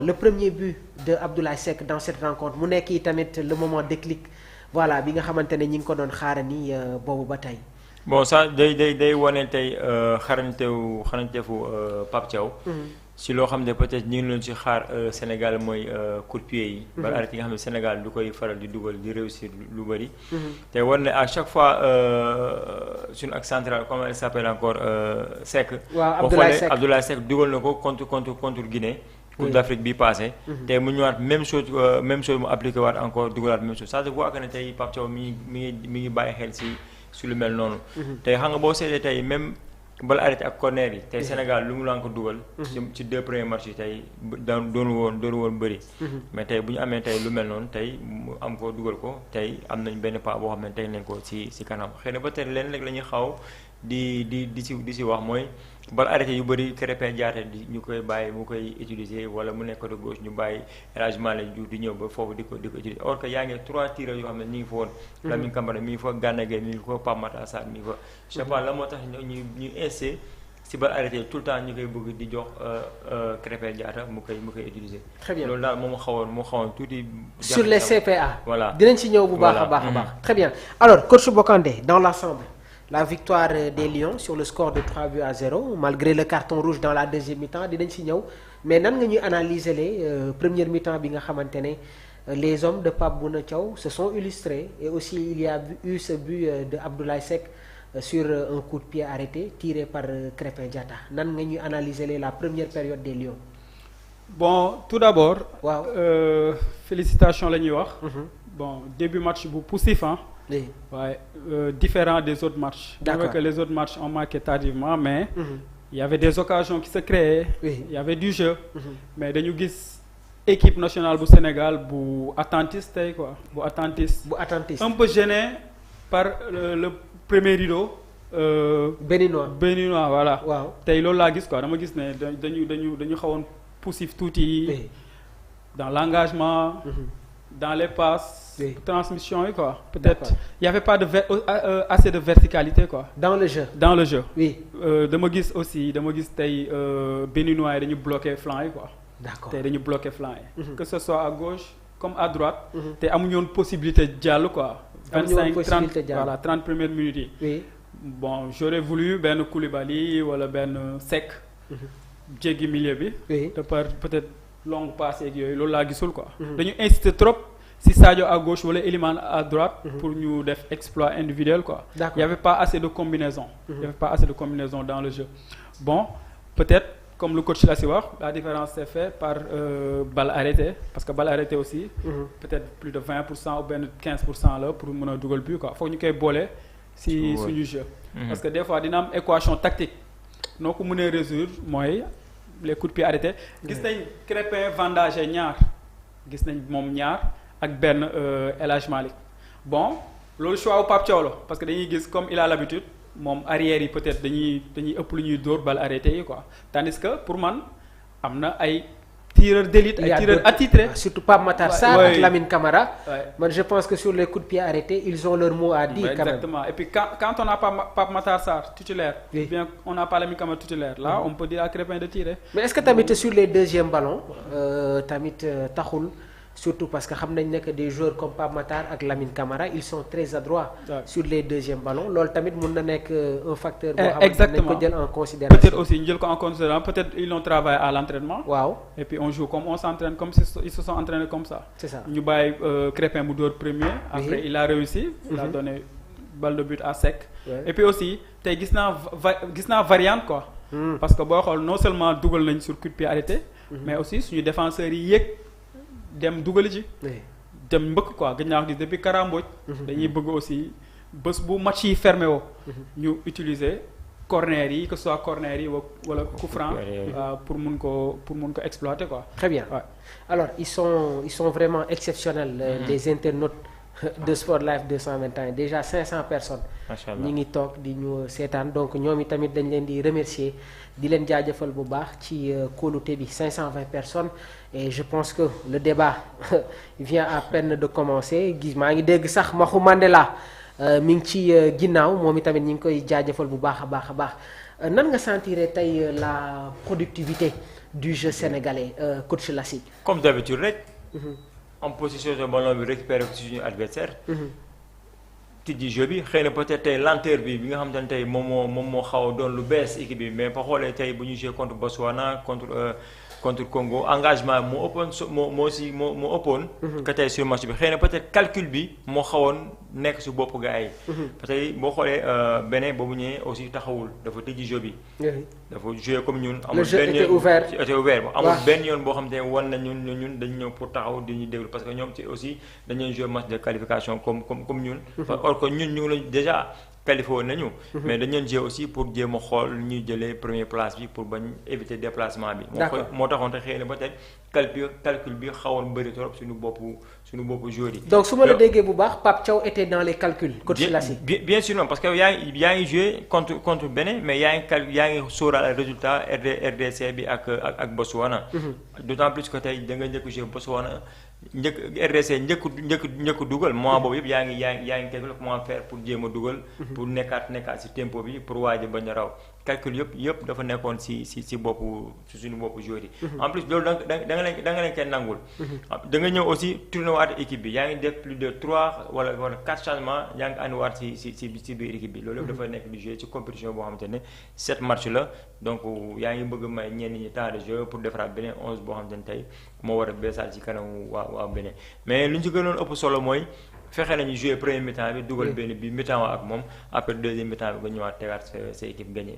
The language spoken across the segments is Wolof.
le premier but de Abdoulaye Seck dans cette rencontre mu nekk yi tamit le moment déclic voilà bi nga xamante ne ñi ngi ko doon xaarani boobu ba tey. bon ça day wane tey xarañteefu Pape Thiaw. si loo xam ne peut-être ñu ngi leen ci xaar Sénégal mooy coup de pied yi. bal arrêté yi nga xam ne Sénégal du koy faral di dugal di réussir lu bëri. te war na à chaque fois suñu ak central comment il s'appelle encore Seck. waaw Abdoulaye Seck dugal na ko contre Guinée. Coupe d'Afrique bi passé. tey mu ñëwaat même chose mu appliqué waat encore dugalaat même chose ça se voit que ne tey Pape Thiaw mi ngi bàyyi xel si lu mel noonu. tey xam nga boo seetee tey même bal arrêté ak corner yi tey Sénégal lu mu laan ko dugal. ci 2 premiers matchs yi tey doonu woon bëri. mais tey bu ñu amee tey lu mel noonu tey mu am ko dugal ko tey am nañ benn pas boo xam ne tey nañ ko si kanam xëy na ba tey leen rek la ñuy xaw di si wax mooy. bal arrêté yu bëri Krépin Diatta di ñu koy bàyyi mu koy utiliser wala mu nekk côté gauche ñu bàyyi El Hadji Malick Diouf di ñëw ba foofu di ko utiliser or que yaa ngi 3 tireurs yoo xam ne ñu ngi fa woon. Lamine Camara mi ngi fa Gana Gueye mi ngi fa Pape Matar Sarr mi ngi fa. je sais pas la moo tax ñu insisté si bal arrêté tout le temps ñu koy bëgg di jox Krépin Diatta mu koy utiliser. très bien loolu daal moo xawoon tuuti. sur les CPA. voilà dinañ ci ñëw bu baax a baax. très bien alors coach Bokandé dans l'ensemble la victoire des Lions sur le score de 3-0 malgré le carton rouge dans la deuxième mi-temps dinañ ci ñëw mais nan nga ñuy analyser les première mi-temps bi nga xamante ne les hommes de Pape Bouna Thiaw se sont illustrés et aussi il y a eu ce but de Abdoulaye Seck sur un coup de pied arrêté tiré par Krépin Diatta nan nga ñuy analyser la première période des Lions. bon tout d'abord. waaw félicitations la ñuy wax. bon début match bu poussif ah. oui ouais, différent des autres matchs. D'accord. C'est vrai que les autres matchs ont marqué tardivement mais. Il y avait des occasions qui se créaient. Oui. Il y avait du jeu. mais dañu gis équipe nationale bu Sénégal bu attentiste tey quoi bu attentiste. un peu gêné par le premier rideau. béninois voilà. waaw tey loolu laa gis quoi dama gis ne dañu xawoon poussif tuuti. oui. dans l'engagement. dans les passes. Oui. transmission yi quoi. peut-être D'accord. il y avait pas de assez de verticalité quoi. dans le jeu. oui. dama gis tey béninois yi dañu bloqué flanc yi quoi. d'accord tey dañu bloqué flanc yi. que ce soit à gauche comme à droite. te amuñu woon possibilité jàll quoi. 30 premières minutes yi. oui. bon j'aurais voulu benn Koulibaly wala benn Seck. jéggi milieu bi. oui. de par peut-être longue passe yeeg yooyu loolu laa gisul quoi. dañu insister trop. si Sadio à gauche wala Elimane à droite. pour ñu def exploit individuel quoi. D'accord. Il y avait pas assez de combinaison. Il y avait pas assez de combinaison dans le jeu. bon peut-être comme le coach la si wax la différence s'est faite par balle arrêtée parce que balle arrêtée aussi. peut-être plus de 20% ou benn 15% la pour mën a dugal but quoi foog ñu koy boole. si suñu jeu. parce que des fois dina am équation tactique noo ko mënee résoudre mooy les coups de pied arrêtés. gis nañ Krépin vendagé ñaar gis nañ moom ñaar. ak benn El Hadji Malick bon loolu choix wu Pape Thiaw la parce que dañuy gis comme il a l'habitude moom arrière yi peut-être dañuy ëpp lu ñuy dóor balle arrêté yi quoi tandis que pour man am na ay tireurs d'élite ay tireurs attitrés surtout Pape Matar Sarr ak Lamine Camara. man je pense que sur les coups de pied arrêtés ils ont leur mot à dire. Exactement et puis quand on n'a pas Pape Matar Sarr titulaire. Oui. Bien on n'a pas Lamine Camara titulaire là on peut dire à Krépin de tirer. mais est-ce que tamit sur les deuxièmes ballons tamit taxul. surtout parce que xam nañ ne que des joueurs comme Pape Matar ak Lamine Camara ils sont très adroits. sur les deuxièmes ballons loolu tamit mun na nekk un facteur. boo xamante ne ko jël en considération. peut-être aussi ñu jël ko en considération peut-être ils l'ont travaillé à l'entraînement. waaw et puis on joue comme on s'entraîne comme si ils se sont entraînés comme ça. c'est ça ñu bàyyi Krépin mu dóor premier. après il a réussi. il a donné balle de but à Seck. et puis aussi tey gis naa variante quoi. parce que boo xool non seulement dugal nañ sur coup de pied arrêté. mais aussi suñu défenseurs yi yéeg. dem dugali ci. dem mbëkk quoi gën naa wax depuis Karamboj. dañuy bëgg aussi bés bu match yi fermé woo. ñu utiliser corner yi que ce soit corner yi wala coup franc. pour mun ko exploiter quoi. très bien ouais. alors ils sont vraiment exceptionnels. les internautes de Sport Life 221 déjà 500 personnes. ñi ngi toog di ñu seetaan donc ñoom itamit dañ leen di remercier di leen jaajëfal bu baax ci kóolute bi 520 personnes et je pense que le débat vient à peine de commencer gis maa ngi dégg sax Maxu Mandela mi ngi ci ginnaaw moom itamit ñi ngi koy jaajëfal bu baax a baax nan nga sentir tey la productivité du jeu sénégalais coach Lassi. Comme d'habitude rek. En position de ballon bi récupérer ko ci suñu adversaire. tijji jeu bi xëy na peut-être tey lenteur bi nga xamante ne tey moom moo xaw a doon lu bees équipe bi mais ba xoolee tey bu ñu joué contre Botswana contre Congo engagement moo ëppoon moo ëppoon. que tey sur match bi xëy na peut-être calcul bi moo xawoon nekk si bopp gars yi. parce que boo xoolee Bénin boobu ñëwee aussi taxawul dafa tijji jeu bi. dafa joué comme ñun. amul benn yoon était ouvert amul benn yoon boo xam te ne wan na ñun dañu ñëw pour taxaw di ñu déglu parce que ñoom ci aussi dañu joué match de qualification comme ñun. or que ñun ñu ngi la déjà qualifié woon nañu. mais dañu leen joué aussi pour jéem a xool ñuy jëlee première place bi pour bañ éviter déplacement bi. moo taxoon te xëy na ba tey calcul bi xawoon bëri trop suñu boppu joueur yi. donc su ma la déggee bu baax Pape Thiaw était dans les calculs. coach Lassi bien sûr non parce que yaa ngi joué contre Bénin mais yaa ngi sóoraale résultat RDC bi ak Botswana. d'autant plus que tey da nga njëkk joué Botswana RDC njëkk dugal moment boobu yëpp yaa ngi calculé comment faire pour jéem a dugal. pour nekkaat ci tempo bi pour waaj a bañ a raw calcul yëpp dafa nekkoon ci suñu boppu joueur yi. en plus loolu da nga leen kenn nangul. da nga ñëw aussi tourné waat équipe bi yaa ngi def plus de 3 wala 4 changements yaa ngi andiwaat ci biir équipe bi loolu yëpp dafa nekk di jouer ci compétition boo xamante ne 7 match la donc yaa ngi bëgg may ñenn ñi temps de jeu pour defaraat beneen 11 boo xamante ne tey moo war a beesaat ci kanamu waa beneen mais lu ñu ci gënoon ëpp solo mooy. fexe nañu jouer premier mi-temps bi dugal benn bi mi-temps ak moom après deuxième mi-temps bi nga ñëwaat tegaat sa équipe gagné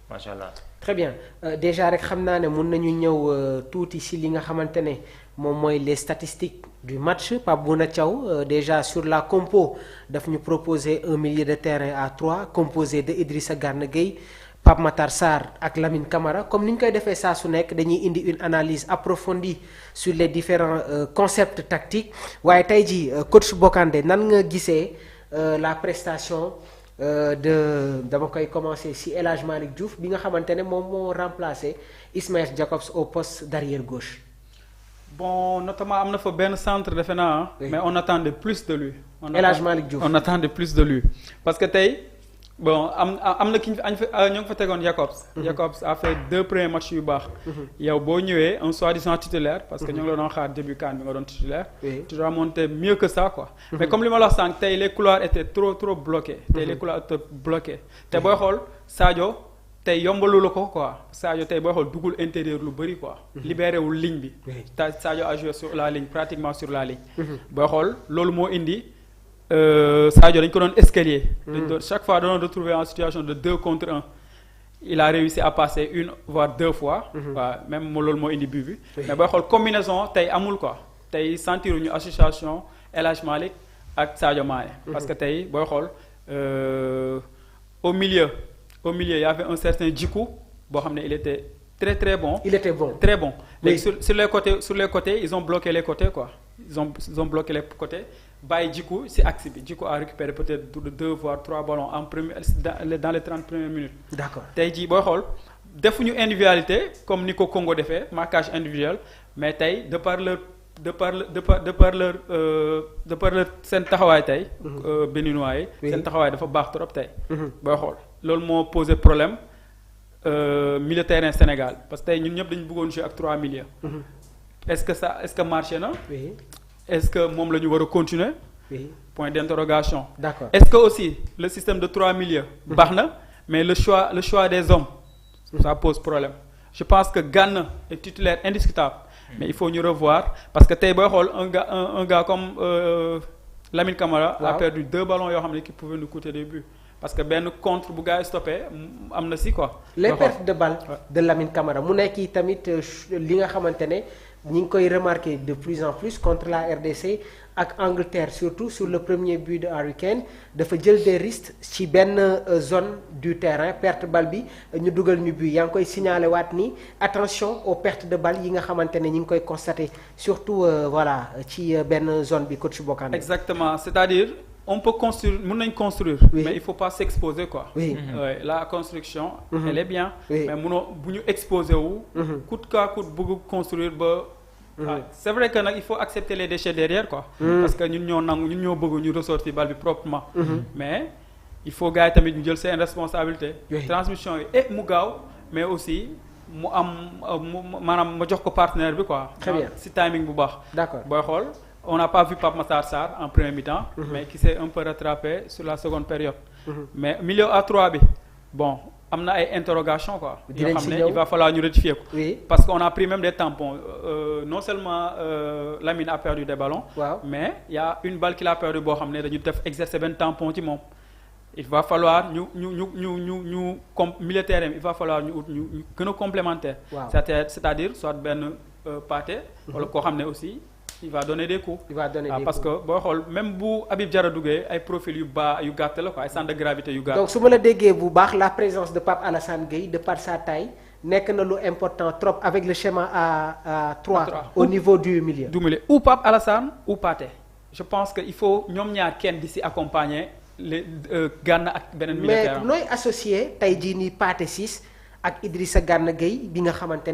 macha allah. très bien déjà rek xam naa ne mun nañu ñëw tuuti si li nga xamante ne moom mooy les statistiques du match Pape Bouna Thiaw déjà sur la compo daf ñu proposer un milieu de terrain à 3 composé de Idrissa Gana Gueye Pape Matar Sarr ak Lamine Camara comme ni ñu koy defee saa su nekk dañuy indi une analyse approfondie sur les différents concepts tactiques waaye tey jii coach Bokandé nan nga gisee la prestation dama koy commencer si El Hadj Malick Diouf bi nga xamante ne moom moo remplacé Ismaël Jacobs au poste d'arrière gauche. Bon notamment am na fa benn centre defe naa mais on attendait plus de lui. El Hadj Malick Diouf on attendait plus de lui parce que tey. Bon am na ki ñu ngi fa tegoon Jacobs. Jacobs a fait 2 premiers matchs yu baax. yow boo ñëwee un soi-disant titulaire. parce que ñu ngi la doon xaar début CAN bi nga doon titulaire. tu dois monter mieux que ça quoi. mais comme li ma la wax sànq tey les couloirs étaient trop bloqués. tey les couloirs étaient bloqués. te booy xool Sadio tey yombalu la ko quoi Sadio tey booy xool duggul intérieur lu bëri quoi. libéré wul ligne bi. te Sadio a joué sur la ligne pratiquement sur la ligne. booy xool loolu moo indi. Sadio dañ ko doon escalier. chaque fois doon retrouver en situation de 2 contre 1 il a réussi à passer 1 voire 2 fois. waaw même loolu moo indi but bi. mais booy xool combinaison tey amul quoi tey sentiruñu association El Hadj Malick ak Sadio Mané. parce que tey booy xool au milieu y avait un certain Djikou boo xam ne il était très bon. il était bon très bon. léegi sur les côtés ils ont bloqué les côtés quoi ils ont bloqué les côtés. bàyyi Djikou ci axe bi Djikou a récupéré peut-être 2 voire 3 ballons en dans les 30 premières minutes. D'accord tey jii booy xool defuñu individualité comme ni ko Congo defee marquage individuel mais tey de par leur seen taxawaay tey. béninois yi. seen taxawaay dafa baax trop tey. booy xool loolu moo posé problème milieu terrain Sénégal parce que tey ñun ñëpp dañu bëggoon jouer ak 3 milieux. est-ce que marché na. Oui. Est-ce que moom la ñu war a continuer. Oui. Point d'interrogation. D'accord. Est-ce que aussi le système de 3 milieux. baax na mais le choix des hommes. ça pose problème. je pense que Gana est titulaire indiscutable. mais il faut ñu revoir parce que tey booy xool un gars comme Lamine Camara. a perdu 2 ballons yoo xam ne qui pouvaient nous coûter des buts. parce que benn contre bu gars yi stoppé am na si quoi. les pertes de balle de Lamine Camara mu nekk yi tamit li nga xamante ne. ñi ngi koy remarquer de plus en plus contre la RDC ak Angleterre surtout sur le premier but de Harry Kane dafa jël des risques ci benn zone du terrain perte balle bi ñu dugal ñu but yaa ngi koy signaler waat ni attention aux pertes de balle yi nga xamante ne ñi ngi koy constater surtout voilà ci benn zone bi coach Bokandé. Exactement c'est-à-dire on peut construire mën nañ construire. Oui. mais il faut pas s'exposer quoi. Oui. La construction. Elle est bien. Oui. mais munoo bu ñu exposer wu. coûte que coûte bëgg construire ba. c'est vrai que nag il faut accepter les déchets derrière quoi. parce que ñun ñoo bëgg ñu ressortir balle bi proprement. mais il faut gars yi tamit ñu jël seen responsabilité. Oui. transmission yi mu gaaw mais aussi mu am maanaam ma jox ko partenaire bi quoi. Très bien. si timing bu baax. D'accord. booy xool on n'a pas vu Pape Matar Sarr en premier mi-temps. mais qui s'est un peu rattrapé sur la seconde période. mais milieu à 3 bi bon am na ay interrogations quoi. yoo xam ne il va falloir ñu rectifier ko. Oui. parce qu'on a pris même des tampons non seulement Lamine a perdu des ballons. Waaw. mais il y a une balle qu'il a perdu boo xam ne dañu def exercer benn tampon ci moom. il va falloir ñu comme militaire il va falloir ñu gën a complémentaire. Waaw. c'est-à-dire soit benn Pathé. wala koo xam ne aussi il va donner des coups. Il va donner des parce coups. que boo xool même bu Habib Diarra duggee ay profil yu bas yu gàtt la quoi ay centre de gravité yu gàtt. donc su ma la déggee bu baax la présence de Pape Alassane Gueye de par sa taille nekk na lu important trop avec le schéma à 3 au niveau du milieu. du milieu ou Pape Alassane ou Pathé je pense que il faut ñoom ñaar kenn di si accompagner les Gana ak beneen militaire. mais nooy associé tey jii nii Pathé Ciss ak Idrissa Gana Gueye bi nga xamante